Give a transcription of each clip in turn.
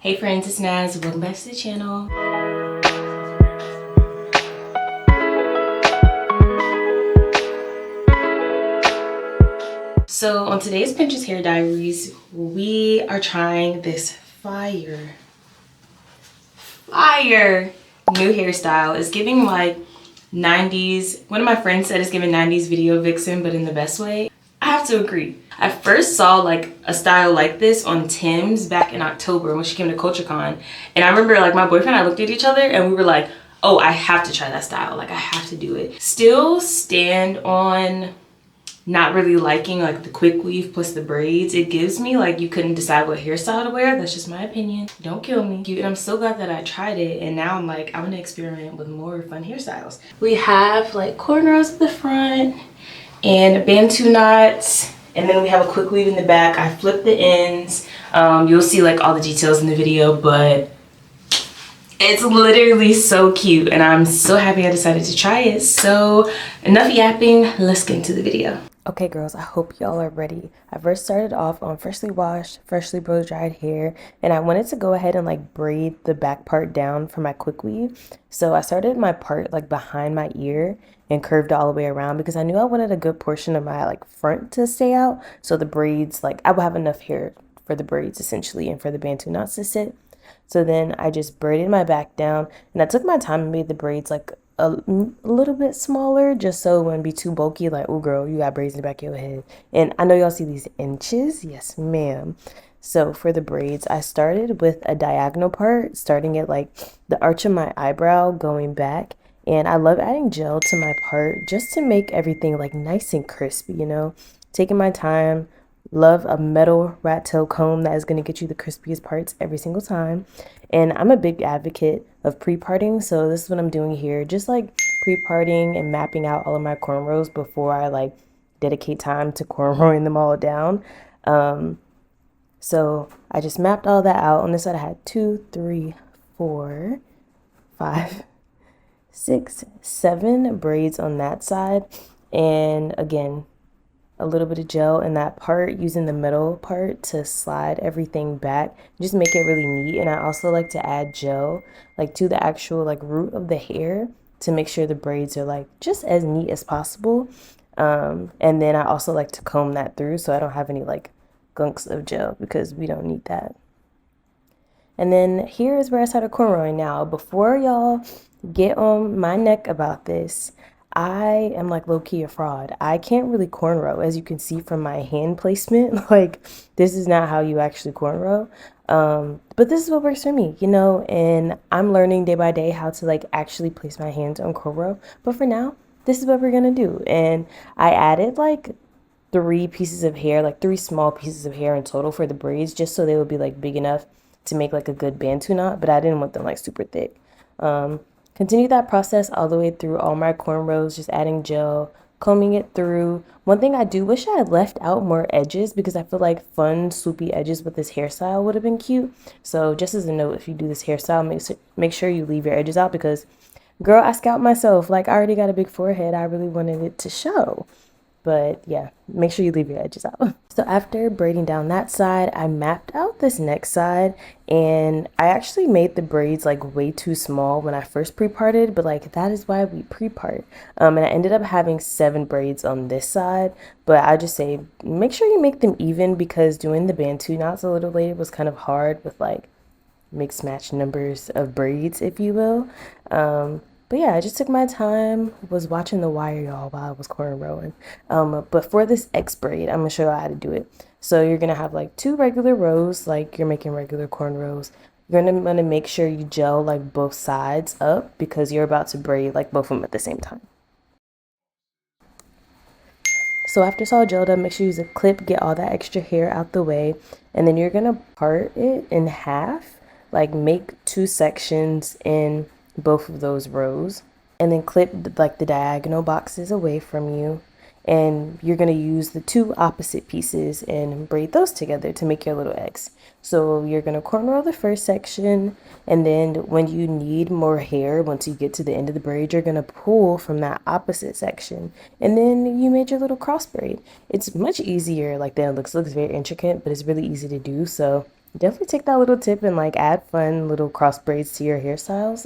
Hey friends, it's Naz. Welcome back to the channel. So on today's Pinterest Hair Diaries, we are trying this fire new hairstyle. It's giving like 90s. One of my friends said it's giving 90s video vixen, but in the best way. I have to agree. I first saw like a style like this on Tim's back in October when she came to CultureCon. And I remember like my boyfriend and I looked at each other and we were like, oh, I have to try that style. Like I have to do it. Still stand on not really liking like the quick weave plus the braids. It gives me like you couldn't decide what hairstyle to wear. That's just my opinion. Don't kill me. And I'm so glad that I tried it, and now I'm like, I want to experiment with more fun hairstyles. We have like cornrows at the front and bantu knots, and then we have a quick weave in the back. I flipped the ends. You'll see like all the details in the video, but it's literally so cute and I'm so happy I decided to try it. So enough yapping, let's get into the video. Okay girls, I hope y'all are ready. I first started off on freshly washed, freshly blow dried hair, and I wanted to go ahead and like braid the back part down for my quick weave. So I started my part like behind my ear and curved all the way around because I knew I wanted a good portion of my like front to stay out. So the braids, like I would have enough hair for the braids essentially and for the bantu knots to sit. So then I just braided my back down and I took my time and made the braids like a little bit smaller just so it wouldn't be too bulky. Like, oh girl, you got braids in the back of your head. And I know y'all see these inches. Yes, ma'am. So for the braids, I started with a diagonal part, starting at like the arch of my eyebrow going back. And I love adding gel to my part just to make everything like nice and crispy, you know, taking my time. Love a metal rat tail comb that is going to get you the crispiest parts every single time. And I'm a big advocate of pre-parting, so this is what I'm doing here. Just like pre-parting and mapping out all of my cornrows before I like dedicate time to cornrowing them all down. So I just mapped all that out. On this side I had 2, 3, 4, 5, 6, 7 braids on that side. And again, a little bit of gel in that part, using the middle part to slide everything back, just make it really neat. And I also like to add gel like to the actual like root of the hair to make sure the braids are like just as neat as possible. And then I also like to comb that through so I don't have any like gunks of gel because we don't need that. And then here is where I started cornrowing. Now before y'all get on my neck about this, I am like low-key a fraud. I can't really cornrow, as you can see from my hand placement. Like this is not how you actually cornrow. But this is what works for me, you know, and I'm learning day by day how to like actually place my hands on cornrow. But for now, this is what we're gonna do. And I added like 3 pieces of hair, like 3 small pieces of hair in total for the braids, just so they would be like big enough to make like a good bantu knot, but I didn't want them like super thick. Continue that process all the way through all my cornrows, just adding gel, combing it through. One thing I do wish I had left out more edges because I feel like fun swoopy edges with this hairstyle would have been cute. So just as a note, if you do this hairstyle, make sure you leave your edges out because girl, I scalped myself. Like I already got a big forehead. I really wanted it to show. But yeah, make sure you leave your edges out. So after braiding down that side, I mapped out this next side, and I actually made the braids like way too small when I first pre-parted, but like that is why we pre-part. And I ended up having 7 braids on this side, but I just say make sure you make them even because doing the bantu knots a little later was kind of hard with like mixed match numbers of braids, if you will. But yeah, I just took my time, was watching The Wire, y'all, while I was cornrowing. But for this X braid, I'm gonna show you how to do it. So you're gonna have like 2 regular rows, like you're making regular cornrows. You're gonna wanna make sure you gel like both sides up because you're about to braid like both of them at the same time. So after it's all gelled up, make sure you use a clip, get all that extra hair out the way, and then you're gonna part it in half, like make 2 sections in both of those rows, and then clip like the diagonal boxes away from you, and you're going to use the 2 opposite pieces and braid those together to make your little X. So you're going to cornrow the first section, and then when you need more hair, once you get to the end of the braid, you're going to pull from that opposite section, and then you made your little cross braid. It's much easier like that. It looks very intricate, but it's really easy to do. So definitely take that little tip and like add fun little cross braids to your hairstyles.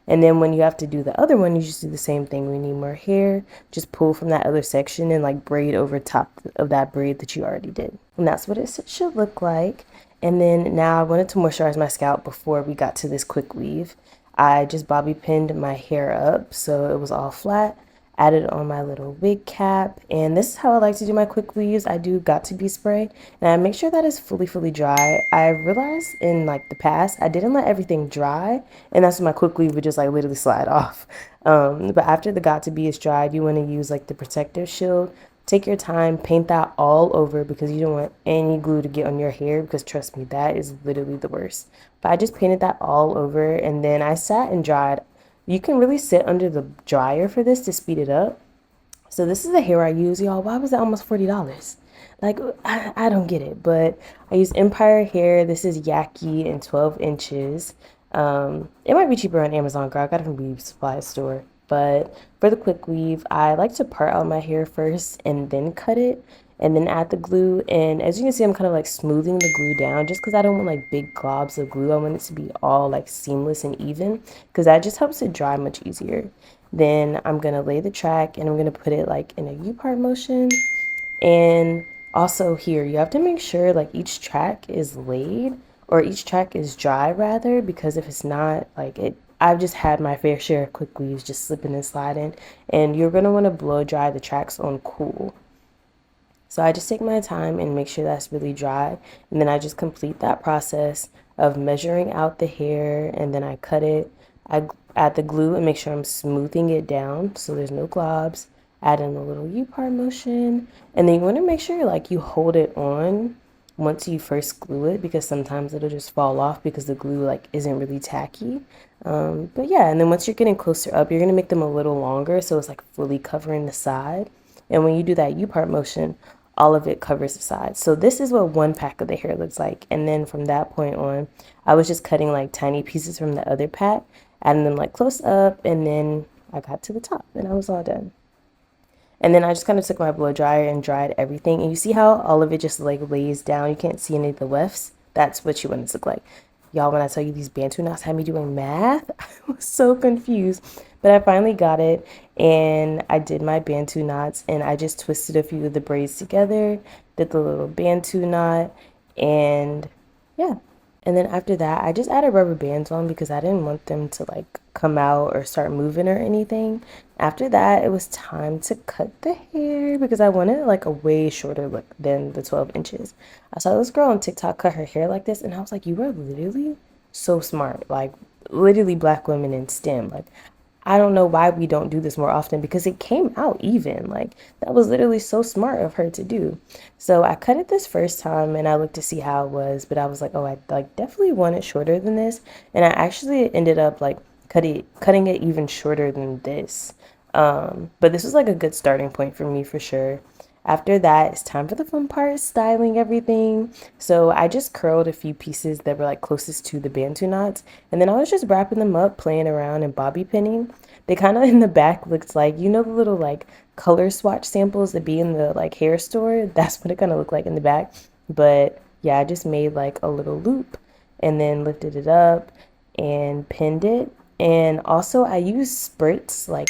And then when you have to do the other one, you just do the same thing. We need more hair, just pull from that other section and like braid over top of that braid that you already did. And that's what it should look like. And then now I wanted to moisturize my scalp before we got to this quick weave. I just bobby pinned my hair up so it was all flat, added on my little wig cap, and this is how I like to do my quick weaves. I do got to be spray, and I make sure that it's fully dry. I realized in like the past I didn't let everything dry, and that's when my quick weave would just like literally slide off. But after the got to be is dried, you want to use like the protective shield. Take your time, paint that all over because you don't want any glue to get on your hair, because trust me, that is literally the worst. But I just painted that all over, and then I sat and dried. You can really sit under the dryer for this to speed it up. So this is the hair I use, y'all. Why was it almost $40? Like, I don't get it. But I use Empire hair. This is Yaki in 12 inches. It might be cheaper on Amazon, girl. I got it from Beauty Supply Store. But for the quick weave, I like to part out my hair first and then cut it and then add the glue. And as you can see, I'm kind of like smoothing the glue down just because I don't want like big globs of glue. I want it to be all like seamless and even because that just helps it dry much easier. Then I'm going to lay the track and I'm going to put it like in a U-part motion. And also here, you have to make sure like each track is laid, or each track is dry rather, because if it's not, like it, I've just had my fair share of quick weaves just slipping and sliding, and you're going to want to blow dry the tracks on cool. So I just take my time and make sure that's really dry, and then I just complete that process of measuring out the hair, and then I cut it. I add the glue and make sure I'm smoothing it down so there's no globs. Add in a little U-part motion, and then you want to make sure like you hold it on once you first glue it, because sometimes it'll just fall off because the glue like isn't really tacky. But yeah, and then once you're getting closer up, you're gonna make them a little longer so it's like fully covering the side. And when you do that U-part motion, all of it covers the sides. So this is what one pack of the hair looks like. And then from that point on, I was just cutting like tiny pieces from the other pack, adding them like close up, and then I got to the top and I was all done. And then I just kind of took my blow dryer and dried everything. And you see how all of it just like lays down? You can't see any of the wefts. That's what you want it to look like. Y'all, when I tell you these bantu knots had me doing math, I was so confused. But I finally got it, and I did my bantu knots, and I just twisted a few of the braids together, did the little bantu knot, and yeah. And then after that, I just added rubber bands on because I didn't want them to like come out or start moving or anything. After that, it was time to cut the hair because I wanted like a way shorter look than the 12 inches. I saw this girl on TikTok cut her hair like this, and I was like, you are literally so smart. Like, literally black women in STEM. Like, I don't know why we don't do this more often because it came out even. Like, that was literally so smart of her to do. So I cut it this first time and I looked to see how it was, but I was like, oh, I like definitely want it shorter than this. And I actually ended up like cutting it even shorter than this. But this was like a good starting point for me for sure. After that, it's time for the fun part, styling everything. So I just curled a few pieces that were like closest to the bantu knots, and then I was just wrapping them up, playing around and bobby pinning. They kind of in the back looked like, you know, the little like color swatch samples that be in the like hair store? That's what it kind of looked like in the back. But yeah, I just made like a little loop and then lifted it up and pinned it. And also I used spritz like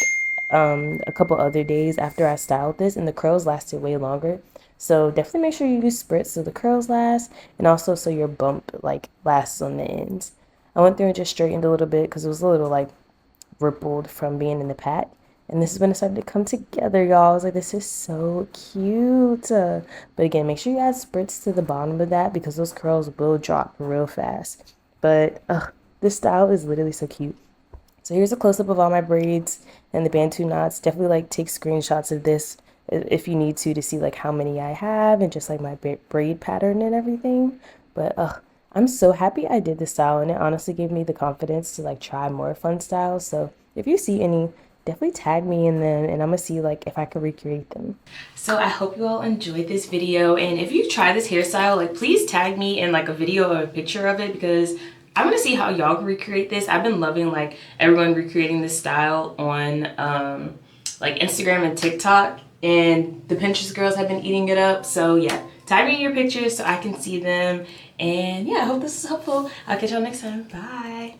a couple other days after I styled this, and the curls lasted way longer. So definitely make sure you use spritz so the curls last, and also so your bump like lasts on the ends. I went through and just straightened a little bit because it was a little like rippled from being in the pack. And this is when it started to come together, y'all. I was like, this is so cute. But again, make sure you add spritz to the bottom of that because those curls will drop real fast. But this style is literally so cute. So here's a close-up of all my braids and the bantu knots. Definitely like take screenshots of this if you need to see like how many I have and just like my braid pattern and everything. But I'm so happy I did this style, and it honestly gave me the confidence to like try more fun styles. So if you see any, definitely tag me in them and I'm gonna see like if I can recreate them. So I hope you all enjoyed this video, and if you try this hairstyle, like please tag me in like a video or a picture of it because I want to see how y'all can recreate this. I've been loving like everyone recreating this style on like Instagram and TikTok, and the Pinterest girls have been eating it up. So yeah, tag me in your pictures so I can see them. And yeah, I hope this is helpful. I'll catch y'all next time. Bye.